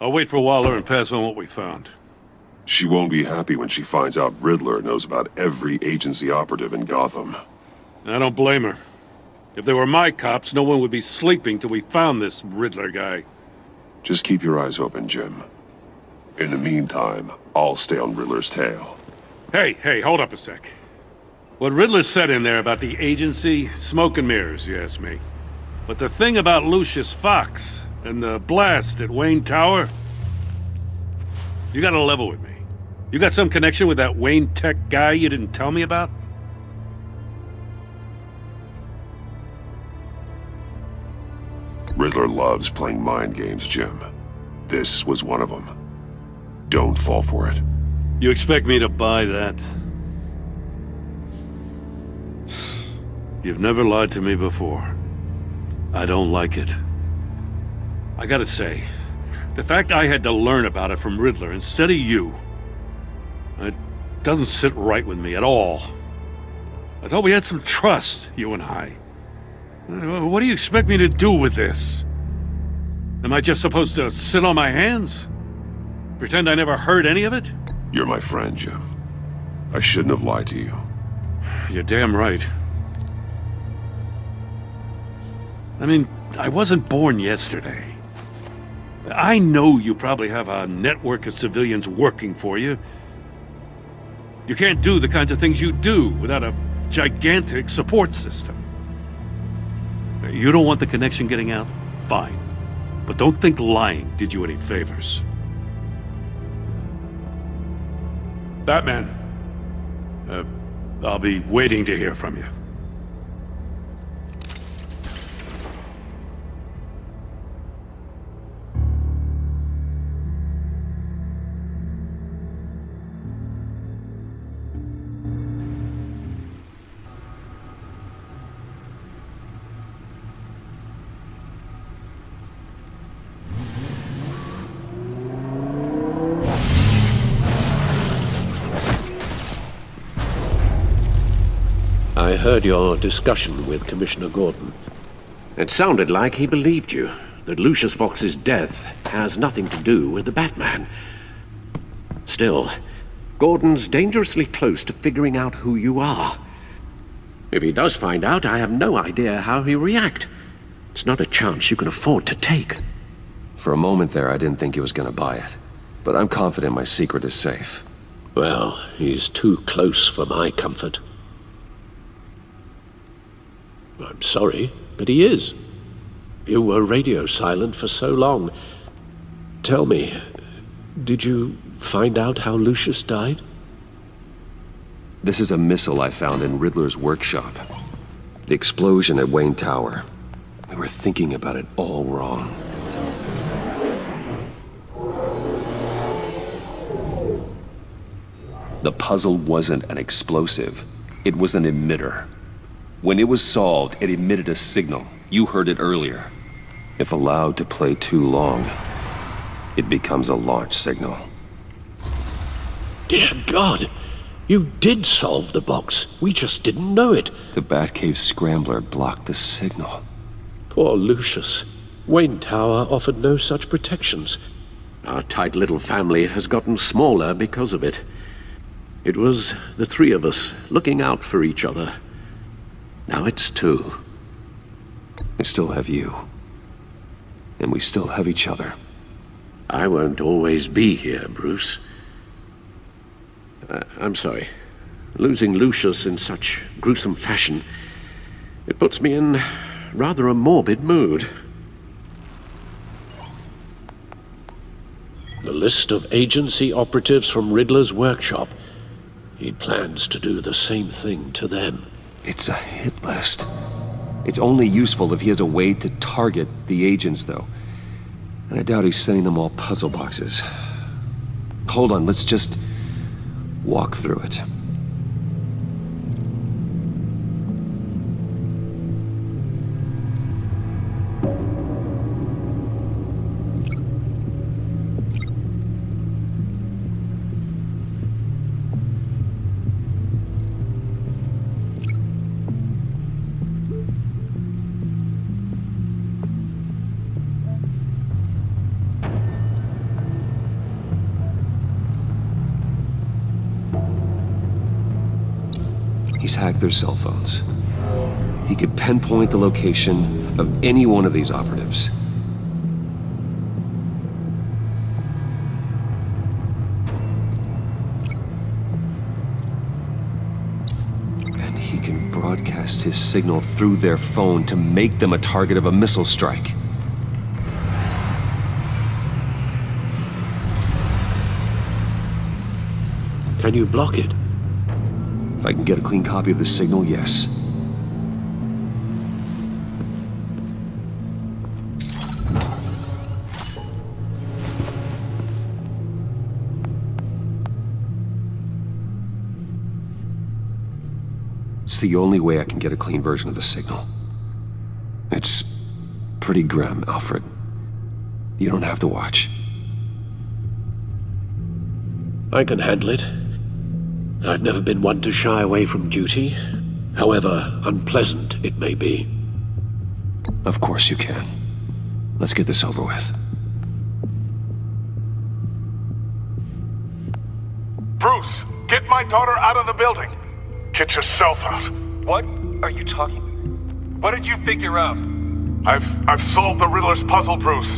I'll wait for Waller and pass on what we found. She won't be happy when she finds out Ridddler knows about every agency operative in Gotham. I don't blame her. If they were my cops, no one would be sleeping till we found this Ridddler guy. Just keep your eyes open, Jim. In the meantime, I'll stay on Riddler's tail. Hey, hold up a sec. What Riddler said in there about the agency, smoke and mirrors, you ask me. But the thing about Lucius Fox and the blast at Wayne Tower, you gotta level with me. You got some connection with that Wayne Tech guy you didn't tell me about? Riddler loves playing mind games, Jim. This was one of them. Don't fall for it. You expect me to buy that? You've never lied to me before. I don't like it. I gotta say, the fact I had to learn about it from Riddler instead of you, it doesn't sit right with me at all. I thought we had some trust, you and I. What do you expect me to do with this? Am I just supposed to sit on my hands? Pretend I never heard any of it? You're my friend, Jim. I shouldn't have lied to you. You're damn right. I mean, I wasn't born yesterday. I know you probably have a network of civilians working for you. You can't do the kinds of things you do without a gigantic support system. You don't want the connection getting out? Fine. But don't think lying did you any favors. Batman. I'll be waiting to hear from you. I heard your discussion with Commissioner Gordon. It sounded like he believed you, that Lucius Fox's death has nothing to do with the Batman. Still, Gordon's dangerously close to figuring out who you are. If he does find out, I have no idea how he'll react. It's not a chance you can afford to take. For a moment there, I didn't think he was going to buy it. But I'm confident my secret is safe. Well, he's too close for my comfort. I'm sorry, but he is. You were radio silent for so long. Tell me, did you find out how Lucius died? This is a missile I found in Riddler's workshop. The explosion at Wayne Tower. We were thinking about it all wrong. The puzzle wasn't an explosive. It was an emitter. When it was solved, it emitted a signal. You heard it earlier. If allowed to play too long, it becomes a launch signal. Dear God! You did solve the box. We just didn't know it. The Batcave scrambler blocked the signal. Poor Lucius. Wayne Tower offered no such protections. Our tight little family has gotten smaller because of it. It was the three of us looking out for each other. Now it's two. I still have you. And we still have each other. I won't always be here, Bruce. I'm sorry. Losing Lucius in such gruesome fashion, it puts me in rather a morbid mood. The list of agency operatives from Riddler's workshop. He plans to do the same thing to them. It's a hit list. It's only useful if he has a way to target the agents, though. And I doubt he's sending them all puzzle boxes. Hold on, let's just walk through it. He's hacked their cell phones. He could pinpoint the location of any one of these operatives. And he can broadcast his signal through their phone to make them a target of a missile strike. Can you block it? If I can get a clean copy of the signal, yes. It's the only way I can get a clean version of the signal. It's pretty grim, Alfred. You don't have to watch. I can handle it. I've never been one to shy away from duty, however unpleasant it may be. Of course you can. Let's get this over with. Bruce, get my daughter out of the building. Get yourself out. What are you talking? What did you figure out? I've solved the Riddler's puzzle, Bruce.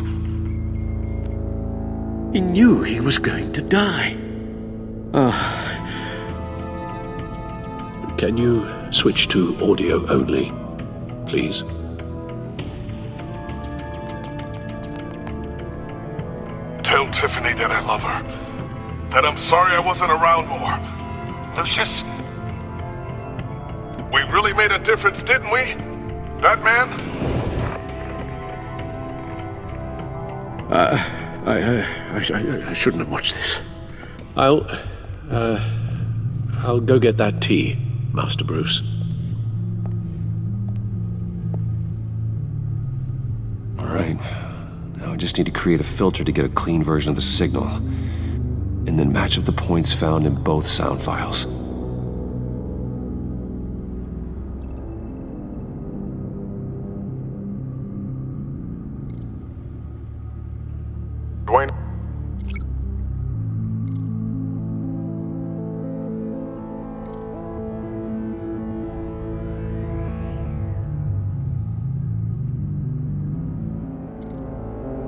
He knew he was going to die. Can you switch to audio only, please? Tell Tiffany that I love her. That I'm sorry I wasn't around more. Lucius? We really made a difference, didn't we? Batman? I shouldn't have watched this. I'll go get that tea, Master Bruce. All right. Now I just need to create a filter to get a clean version of the signal, and then match up the points found in both sound files. Dwayne?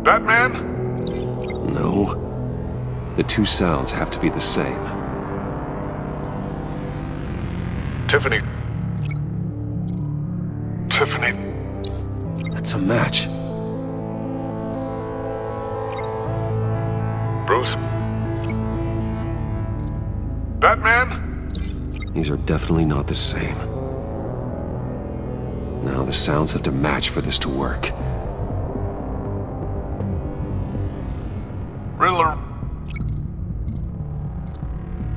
Batman? No. The two sounds have to be the same. Tiffany. Tiffany. That's a match. Bruce? Batman? These are definitely not the same. Now the sounds have to match for this to work. Riddler.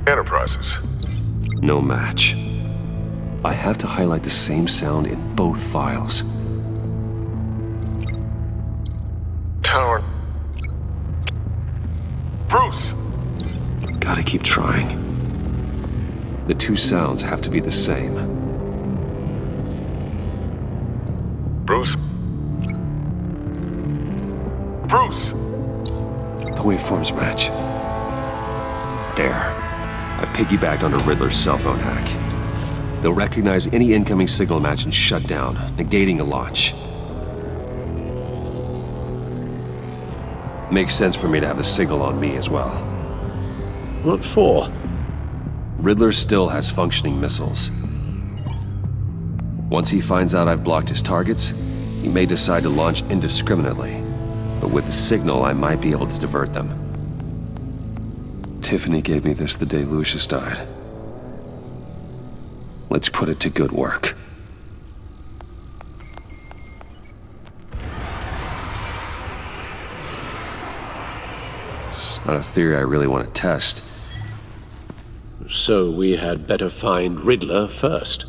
Enterprises. No match. I have to highlight the same sound in both files. Tower. Bruce! Gotta keep trying. The two sounds have to be the same. Bruce? Bruce! The waveforms match. There. I've piggybacked onto Riddler's cell phone hack. They'll recognize any incoming signal match and shut down, negating a launch. Makes sense for me to have the signal on me as well. What for? Riddler still has functioning missiles. Once he finds out I've blocked his targets, he may decide to launch indiscriminately. But with the signal, I might be able to divert them. Tiffany gave me this the day Lucius died. Let's put it to good work. It's not a theory I really want to test. So we had better find Riddler first.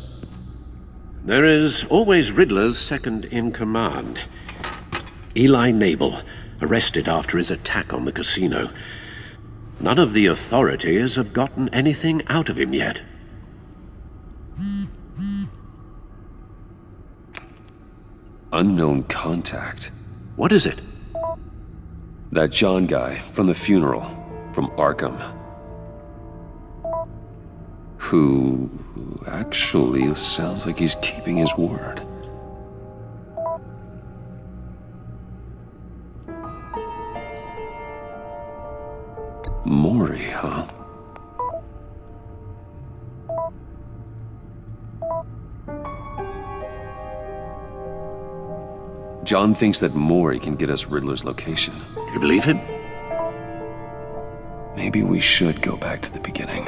There is always Riddler's second-in-command. Eli Nabel, arrested after his attack on the casino. None of the authorities have gotten anything out of him yet. Unknown contact. What is it? That John guy from the funeral, from Arkham. who actually sounds like he's keeping his word. Maury, huh? John thinks that Maury can get us Riddler's location. You believe him? Maybe we should go back to the beginning.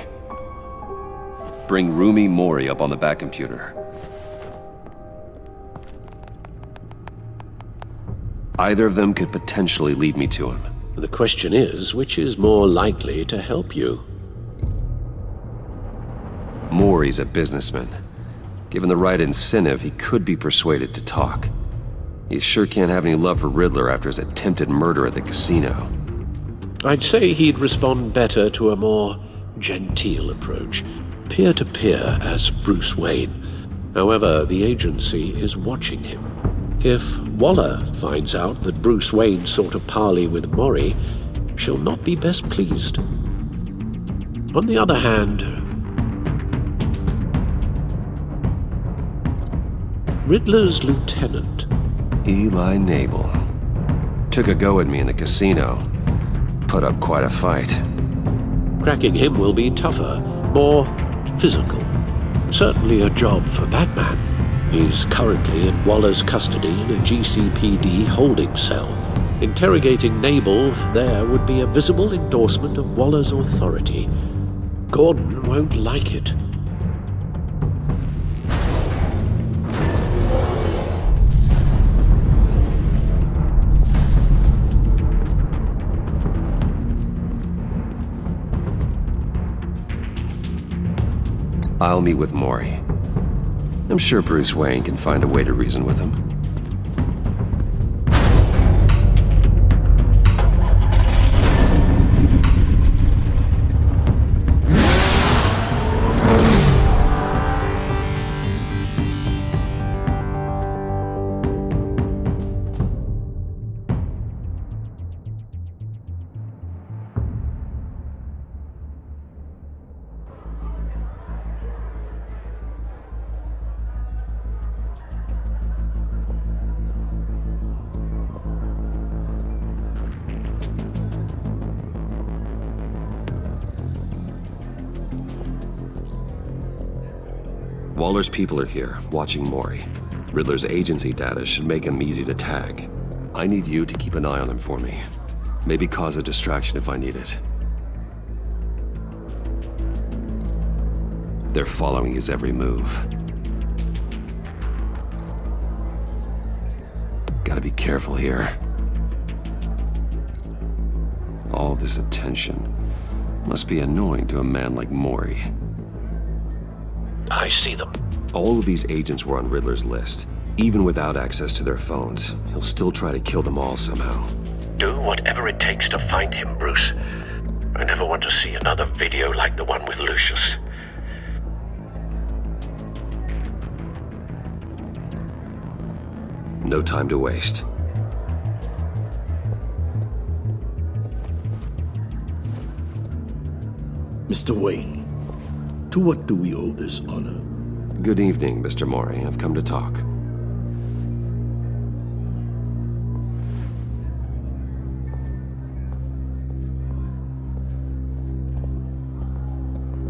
Bring Roomy Maury up on the back computer. Either of them could potentially lead me to him. The question is, which is more likely to help you? Maury's a businessman. Given the right incentive, he could be persuaded to talk. He sure can't have any love for Riddler after his attempted murder at the casino. I'd say he'd respond better to a more genteel approach, peer-to-peer as Bruce Wayne. However, the agency is watching him. If Waller finds out that Bruce Wayne sought a parley with Maury, she'll not be best pleased. On the other hand, Riddler's lieutenant, Eli Nabel, took a go at me in the casino. Put up quite a fight. cracking him will be tougher, more physical. Certainly a job for Batman. He's currently in Waller's custody in a GCPD holding cell. Interrogating Nabel there would be a visible endorsement of Waller's authority. Gordon won't like it. I'll meet with Maury. I'm sure Bruce Wayne can find a way to reason with him. Waller's people are here, watching Maury. Riddler's agency data should make him easy to tag. I need you to keep an eye on him for me. Maybe cause a distraction if I need it. They're following his every move. Gotta be careful here. All this attention must be annoying to a man like Maury. I see them. All of these agents were on Riddler's list. Even without access to their phones, he'll still try to kill them all somehow. Do whatever it takes to find him, Bruce. I never want to see another video like the one with Lucius. No time to waste. Mr. Wayne, to what do we owe this honor? Good evening, Mr. Maury. I've come to talk.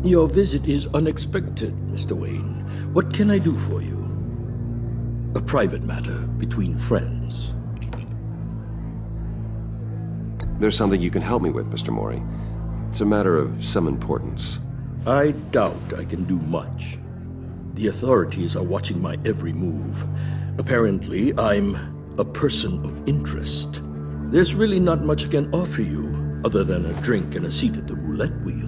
Your visit is unexpected, Mr. Wayne. What can I do for you? A private matter between friends. There's something you can help me with, Mr. Maury. It's a matter of some importance. I doubt I can do much. The authorities are watching my every move. Apparently, I'm a person of interest. There's really not much I can offer you, other than a drink and a seat at the roulette wheel.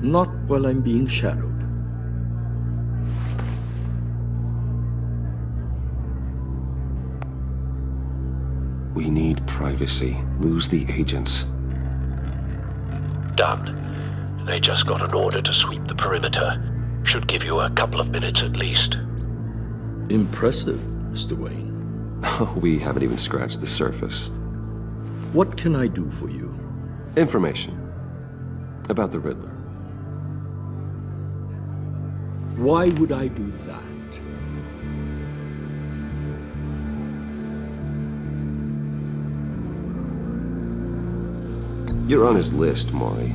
Not while I'm being shadowed. We need privacy. Lose the agents. Done. They just got an order to sweep the perimeter. Should give you a couple of minutes at least. Impressive, Mr. Wayne. We haven't even scratched the surface. What can I do for you? Information. About the Riddler. Why would I do that? You're on his list, Maury.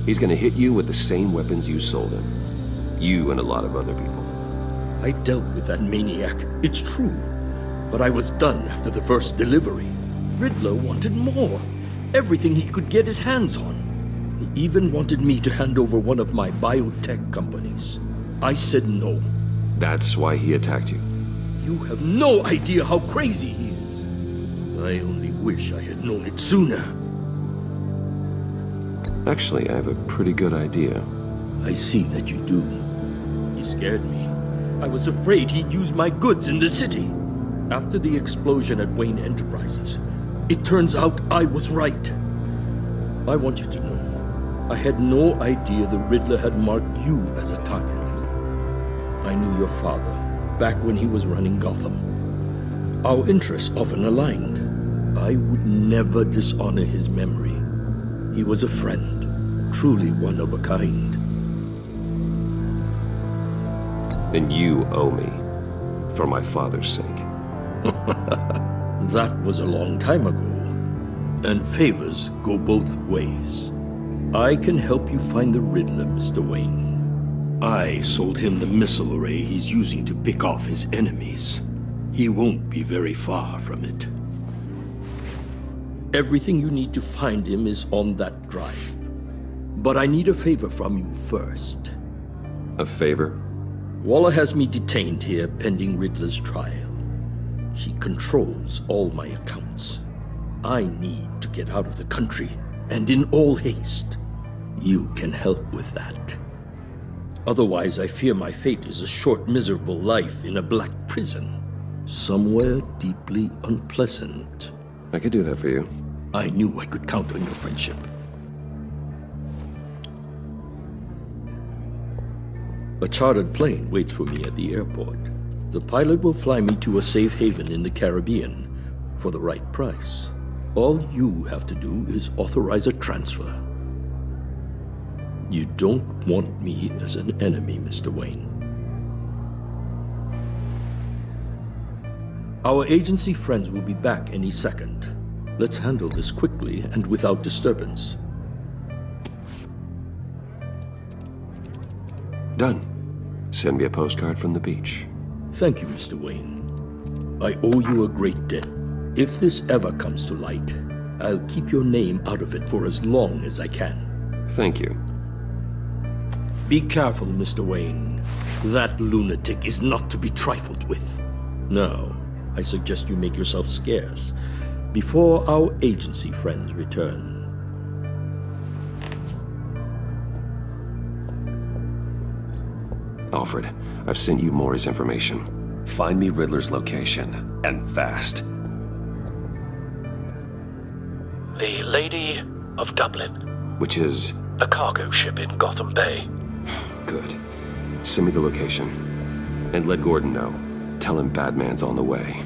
He's gonna hit you with the same weapons you sold him. You and a lot of other people. I dealt with that maniac, it's true. But I was done after the first delivery. Ridddler wanted more. Everything he could get his hands on. He even wanted me to hand over one of my biotech companies. I said no. That's why he attacked you. You have no idea how crazy he is. I only wish I had known it sooner. Actually, I have a pretty good idea. I see that you do. He scared me. I was afraid he'd use my goods in the city. After the explosion at Wayne Enterprises, it turns out I was right. I want you to know, I had no idea the Ridddler had marked you as a target. I knew your father back when he was running Gotham. Our interests often aligned. I would never dishonor his memory. He was a friend, truly one of a kind. Then you owe me, for my father's sake. That was a long time ago, and favors go both ways. I can help you find the Ridddler, Mr. Wayne. I sold him the missile array he's using to pick off his enemies. He won't be very far from it. Everything you need to find him is on that drive. But I need a favor from you first. A favor? Waller has me detained here pending Riddler's trial. He controls all my accounts. I need to get out of the country, and in all haste. You can help with that. Otherwise, I fear my fate is a short, miserable life in a black prison. Somewhere deeply unpleasant. I could do that for you. I knew I could count on your friendship. A chartered plane waits for me at the airport. The pilot will fly me to a safe haven in the Caribbean for the right price. All you have to do is authorize a transfer. You don't want me as an enemy, Mr. Wayne. Our agency friends will be back any second. Let's handle this quickly and without disturbance. Done. Send me a postcard from the beach. Thank you, Mr. Wayne. I owe you a great debt. If this ever comes to light, I'll keep your name out of it for as long as I can. Thank you. Be careful, Mr. Wayne. That lunatic is not to be trifled with. Now, I suggest you make yourself scarce before our agency friends return. Alfred, I've sent you Maury's information. Find me Riddler's location, and fast. The Lady of Dublin. Which is? A cargo ship in Gotham Bay. Good. Send me the location. And let Gordon know. Tell him Batman's on the way.